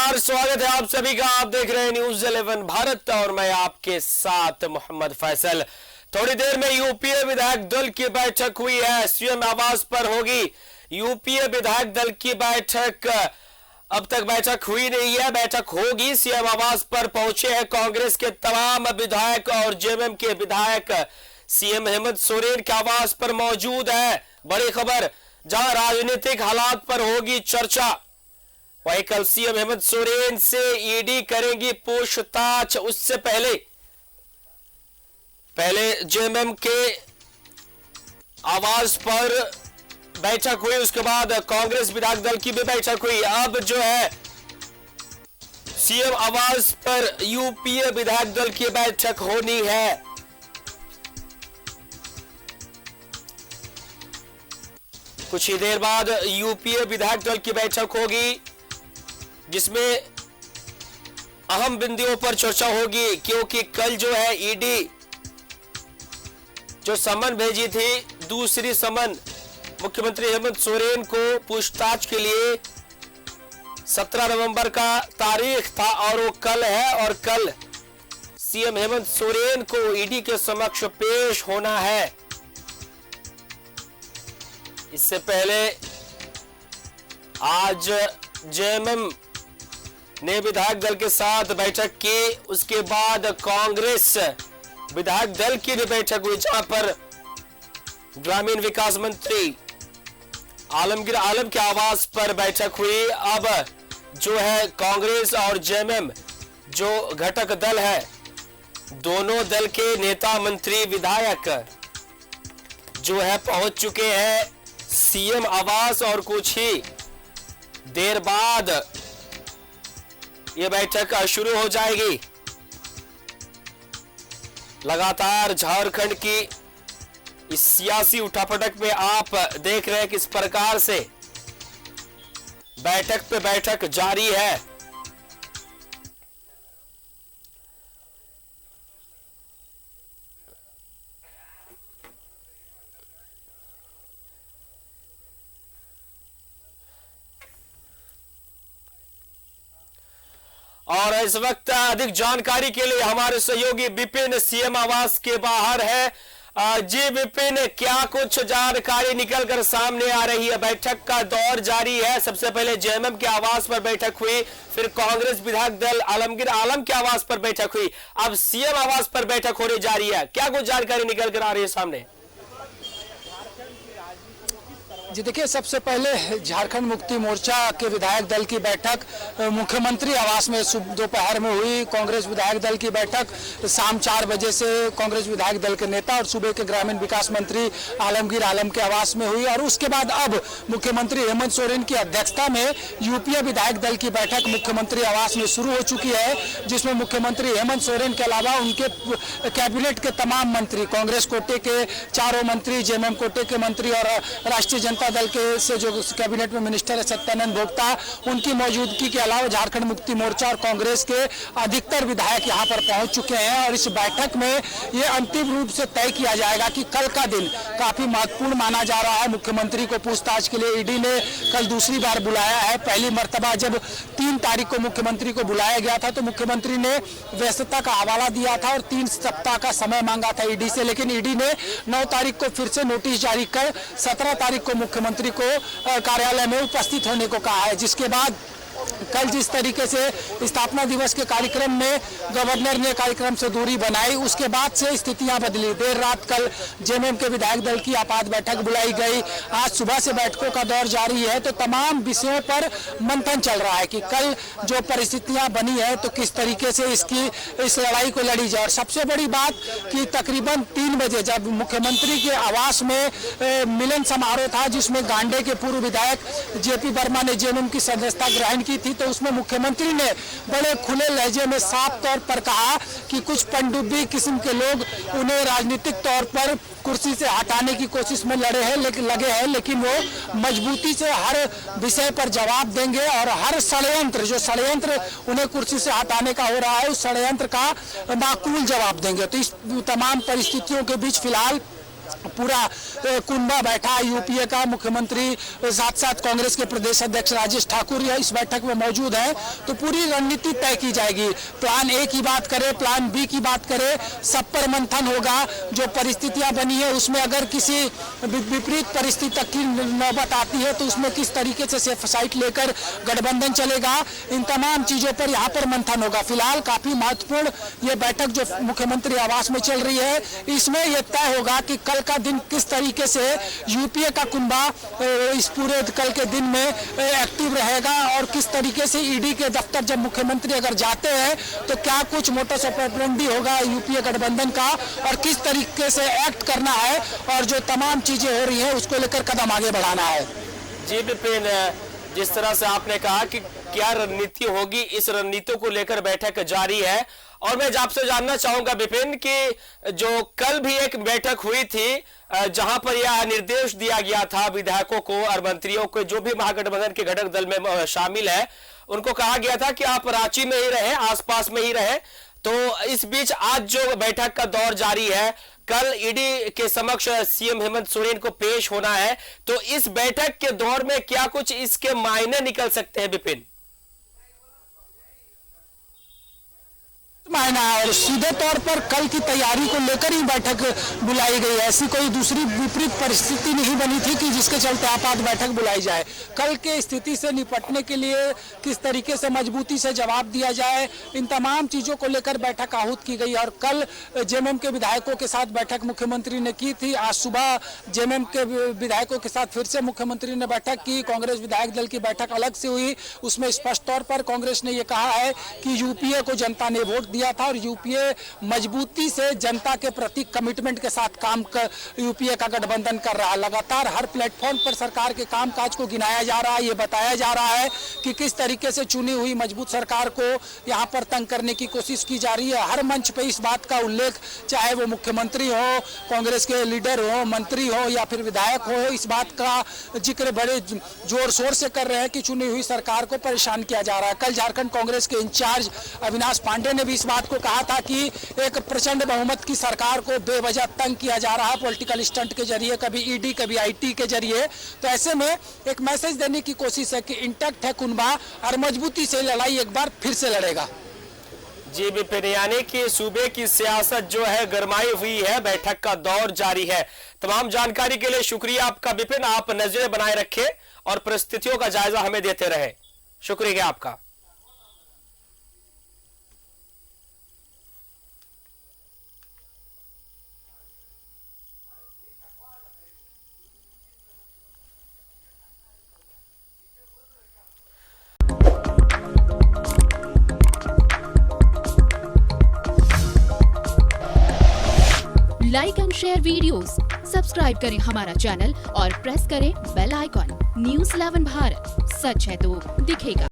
नमस्कार, स्वागत है आप सभी का। आप देख रहे हैं न्यूज़ 11 भारत और मैं आपके साथ मोहम्मद फैसल। थोड़ी देर में यूपीए विधायक दल की बैठक हुई है, सीएम आवास पर होगी। यूपीए विधायक दल की बैठक अब तक बैठक हुई नहीं है, बैठक होगी। सीएम आवास पर पहुंचे हैं कांग्रेस के तमाम विधायक और जेएमएम के विधायक सीएम हेमंत सोरेन के आवास पर मौजूद है। बड़ी खबर, जहां राजनीतिक हालात पर होगी चर्चा। वहीं कल सीएम हेमंत सोरेन से ईडी करेंगी पूछताछ। उससे पहले जेएमएम के आवास पर बैठक हुई, उसके बाद कांग्रेस विधायक दल की भी बैठक हुई। अब जो है सीएम आवास पर यूपीए विधायक दल की बैठक होनी है। कुछ ही देर बाद यूपीए विधायक दल की बैठक होगी, जिसमें अहम बिंदुओं पर चर्चा होगी। क्योंकि कल जो है ईडी जो समन भेजी थी, दूसरी समन मुख्यमंत्री हेमंत सोरेन को पूछताछ के लिए 17 नवंबर का तारीख था और वो कल है। और कल सीएम हेमंत सोरेन को ईडी के समक्ष पेश होना है। इससे पहले आज जेएमएम ने विधायक दल के साथ बैठक की, उसके बाद कांग्रेस विधायक दल की भी बैठक हुई, जहां पर ग्रामीण विकास मंत्री आलमगीर आलम के आवास पर बैठक हुई। अब जो है कांग्रेस और जेएमएम जो घटक दल है, दोनों दल के नेता मंत्री विधायक जो है पहुंच चुके हैं सीएम आवास। और कुछ ही देर बाद ये बैठक शुरू हो जाएगी। लगातार झारखंड की इस सियासी उठापटक में आप देख रहे हैं किस प्रकार से बैठक पे बैठक जारी है। और इस वक्त अधिक जानकारी के लिए हमारे सहयोगी विपिन सीएम आवास के बाहर है। जी विपिन, क्या कुछ जानकारी निकलकर सामने आ रही है? बैठक का दौर जारी है। सबसे पहले जेएमएम के आवास पर बैठक हुई, फिर कांग्रेस विधायक दल आलमगीर आलम के आवास पर बैठक हुई, अब सीएम आवास पर बैठक होने जा रही है। क्या कुछ जानकारी निकल कर आ रही है सामने? जी देखिए, सबसे पहले झारखंड मुक्ति मोर्चा के विधायक दल की बैठक मुख्यमंत्री आवास में दोपहर में हुई। कांग्रेस विधायक दल की बैठक शाम 4 बजे से कांग्रेस विधायक दल के नेता और सूबे के ग्रामीण विकास मंत्री आलमगीर आलम के आवास में हुई। और उसके बाद अब मुख्यमंत्री हेमंत सोरेन की अध्यक्षता में यूपीए विधायक दल की बैठक मुख्यमंत्री आवास में शुरू हो चुकी है, जिसमें मुख्यमंत्री हेमंत सोरेन के अलावा उनके कैबिनेट के तमाम मंत्री, कांग्रेस कोटे के चारों मंत्री, जेएमएम कोटे के मंत्री और राष्ट्रीय जनता दल के से जो कैबिनेट में मिनिस्टर है सत्यानंद भोक्ता, उनकी मौजूदगी के अलावा झारखंड मुक्ति मोर्चा और कांग्रेस के अधिकतर विधायक यहां पर पहुंच चुके हैं। और इस बैठक में ये अंतिम रूप से तय किया जाएगा कि कल का दिन काफी महत्वपूर्ण माना जा रहा है। मुख्यमंत्री को पूछताछ के लिए ईडी ने कल दूसरी बार बुलाया है। पहली मर्तबा जब 3 तारीख को मुख्यमंत्री को बुलाया गया था तो मुख्यमंत्री ने व्यस्तता का हवाला दिया था और 3 सप्ताह का समय मांगा था ईडी से, लेकिन ईडी ने 9 तारीख को फिर से नोटिस जारी कर 17 तारीख को मुख्यमंत्री को कार्यालय में उपस्थित होने को कहा है। जिसके बाद कल जिस तरीके से स्थापना दिवस के कार्यक्रम में गवर्नर ने कार्यक्रम से दूरी बनाई, उसके बाद से स्थितियां बदली। देर रात कल जेएमएम के विधायक दल की आपात बैठक बुलाई गई। आज सुबह से बैठकों का दौर जारी है, तो तमाम विषयों पर मंथन चल रहा है कि कल जो परिस्थितियां बनी है तो किस तरीके से इस लड़ाई को लड़ी जाए। और सबसे बड़ी बात कि तकरीबन 3 बजे जब मुख्यमंत्री के आवास में मिलन समारोह था, जिसमें गांडे के पूर्व विधायक जेपी वर्मा ने जेएमएम की सदस्यता ग्रहण की थी, तो उसमें मुख्यमंत्री ने बड़े खुले लहजे में साफ तौर पर कहा कि कुछ पनडुब्बी किस्म के लोग उन्हें राजनीतिक तौर पर कुर्सी से हटाने की कोशिश में लगे हैं, लेकिन वो मजबूती से हर विषय पर जवाब देंगे और हर षड्यंत्र उन्हें कुर्सी से हटाने का हो रहा है, उस षड्यंत्र का माकूल जवाब देंगे। तो इस तमाम परिस्थितियों के बीच फिलहाल पूरा कुंभा बैठा। यूपीए का मुख्यमंत्री साथ साथ कांग्रेस के प्रदेश अध्यक्ष राजेश ठाकुर इस बैठक में मौजूद है। तो पूरी रणनीति तय की जाएगी। प्लान ए की बात करें, प्लान बी की बात करें, सब पर मंथन होगा। जो परिस्थितियां बनी है उसमें अगर किसी विपरीत परिस्थिति तक की नौबत आती है तो उसमें किस तरीके से सेफ साइट लेकर गठबंधन चलेगा, इन तमाम चीजों पर यहाँ पर मंथन होगा। फिलहाल काफी महत्वपूर्ण ये बैठक जो मुख्यमंत्री आवास में चल रही है, इसमें यह तय होगा कि कल का दिन किस तरीके से यूपीए का कुंभा इस पूरे कल के दिन में एक्टिव रहेगा और किस तरीके से ईडी के दफ्तर जब मुख्यमंत्री अगर जाते हैं तो क्या कुछ मोटो सप्रेंडी होगा यूपीए गठबंधन का और किस तरीके से एक्ट करना है और जो तमाम चीजें हो रही है उसको लेकर कदम आगे बढ़ाना है। जी विपिन, जिस तरह से आपने कहा कि क्या रणनीति होगी, इस रणनीति को लेकर बैठक जारी है। और मैं आपसे जानना चाहूंगा विपिन कि जो कल भी एक बैठक हुई थी जहां पर यह निर्देश दिया गया था विधायकों को और मंत्रियों को, जो भी महागठबंधन के घटक दल में शामिल है, उनको कहा गया था कि आप रांची में ही रहे, आसपास में ही रहे। तो इस बीच आज जो बैठक का दौर जारी है, कल ईडी के समक्ष सीएम हेमंत सोरेन को पेश होना है, तो इस बैठक के दौर में क्या कुछ इसके मायने निकल सकते हैं विपिन? मायना और सीधे तौर पर कल की तैयारी को लेकर ही बैठक बुलाई गई है। ऐसी कोई दूसरी विपरीत परिस्थिति नहीं बनी थी कि जिसके चलते आपात बैठक बुलाई जाए। कल के स्थिति से निपटने के लिए किस तरीके से मजबूती से जवाब दिया जाए, इन तमाम चीजों को लेकर बैठक आहूत की गई। और कल जेएमएम के विधायकों के साथ बैठक मुख्यमंत्री ने की थी। आज सुबह जेएमएम के विधायकों के साथ फिर से मुख्यमंत्री ने बैठक की। कांग्रेस विधायक दल की बैठक अलग से हुई। उसमें स्पष्ट तौर पर कांग्रेस ने यह कहा है कि यूपीए को जनता ने वोट दिया था और यूपीए मजबूती से जनता के प्रति कमिटमेंट के साथ काम कर यूपीए का गठबंधन कर रहा है। लगातार हर प्लेटफॉर्म पर सरकार के कामकाज को गिनाया जा रहा है। ये बताया जा रहा है कि किस तरीके से चुनी हुई मजबूत सरकार को यहाँ पर तंग करने की कोशिश की जा रही है। हर मंच पे इस बात का उल्लेख, चाहे वो मुख्यमंत्री हो, कांग्रेस के लीडर हो, मंत्री हो या फिर विधायक हो, इस बात का जिक्र बड़े जोर शोर से कर रहे हैं कि चुनी हुई सरकार को परेशान किया जा रहा है। कल झारखंड कांग्रेस के इंचार्ज अविनाश पांडे ने भी इस बात को कहा था कि एक प्रचंड बहुमत की सरकार को बेवजह तंग किया जा रहा है पॉलिटिकल स्टंट के जरिए, कभी ईडी कभी आईटी के जरिए। तो ऐसे में एक मैसेज देने की कोशिश है कि इंटैक्ट है कुंभा और मजबूती से लड़ाई एक बार फिर से लड़ेगा। जी विपिन, यानी कि सूबे की सियासत जो है गरमाई हुई है, बैठक का दौर जारी है। तमाम जानकारी के लिए शुक्रिया आपका विपिन। आप नजरें बनाए रखें और परिस्थितियों का जायजा हमें देते रहे। शुक्रिया आपका। Like and share videos, subscribe करें हमारा चैनल और प्रेस करें बेल आइकॉन। न्यूज़ 11 भारत, सच है तो दिखेगा।